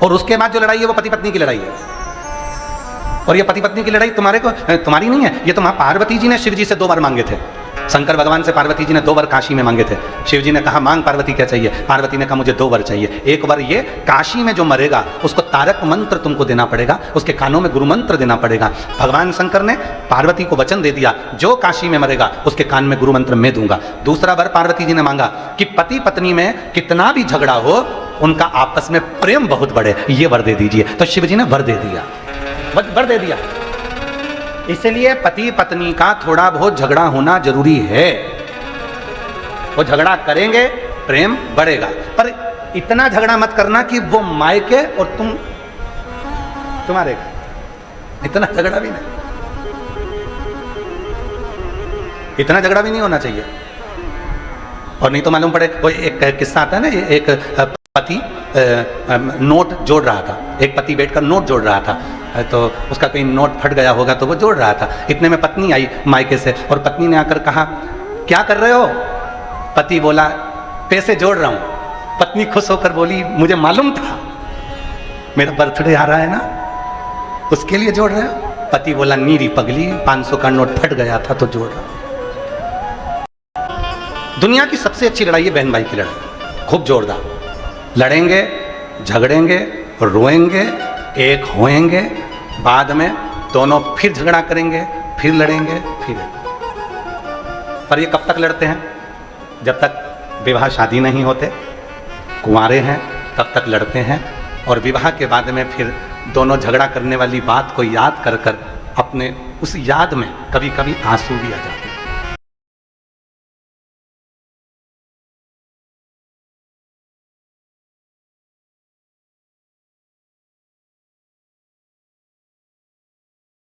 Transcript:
और उसके बाद जो लड़ाई है वो पति पत्नी की लड़ाई है। और ये पति पत्नी की लड़ाई तुम्हारी नहीं है, ये तो मां पार्वती जी ने शिव जी से 2 बार मांगे थे। शंकर भगवान से पार्वती जी ने 2 बार काशी में मांगे थे। शिव जी ने कहा मांग पार्वती क्या चाहिए, पार्वती ने कहा मुझे 2 वर चाहिए। एक बार ये काशी में जो मरेगा उसको तारक मंत्र तुमको देना पड़ेगा, उसके कानों में गुरु मंत्र देना पड़ेगा। भगवान शंकर ने पार्वती को वचन दे दिया जो काशी में मरेगा उसके कान में गुरु मंत्र मैं दूंगा। दूसरा वर पार्वती जी ने मांगा कि पति पत्नी में कितना भी झगड़ा हो उनका आपस में प्रेम बहुत बढ़े, ये वर दे दीजिए। तो शिव जी ने वर दे दिया, वर दे दिया। इसलिए पति पत्नी का थोड़ा बहुत झगड़ा होना जरूरी है। वो झगड़ा करेंगे प्रेम बढ़ेगा, पर इतना झगड़ा मत करना कि वो मायके और तुम्हारे का। इतना झगड़ा भी नहीं, इतना झगड़ा भी नहीं होना चाहिए। और नहीं तो मालूम पड़े, वो एक किस्सा आता है ना, एक पति नोट जोड़ रहा था, एक पति बैठकर नोट जोड़ रहा था, तो उसका कोई नोट फट गया होगा तो वो जोड़ रहा था। इतने में पत्नी आई मायके से और पत्नी ने आकर कहा क्या कर रहे हो? पति बोला पैसे जोड़ रहा हूं। पत्नी खुश होकर बोली मुझे मालूम था, मेरा बर्थडे आ रहा है ना, उसके लिए जोड़ रहे हो? पति बोला नीरी पगली, 500 का नोट फट गया था तो जोड़ रहा हूं। दुनिया की सबसे अच्छी लड़ाई है बहन भाई की लड़ाई, खूब जोरदार लड़ेंगे, झगड़ेंगे, रोएंगे, एक होएंगे, बाद में दोनों फिर झगड़ा करेंगे, फिर लड़ेंगे, फिर। पर ये कब तक लड़ते हैं? जब तक विवाह शादी नहीं होते, कुंवारे हैं तब तक लड़ते हैं। और विवाह के बाद में फिर दोनों झगड़ा करने वाली बात को याद कर कर अपने उस याद में कभी कभी आंसू भी आ जाते हैं।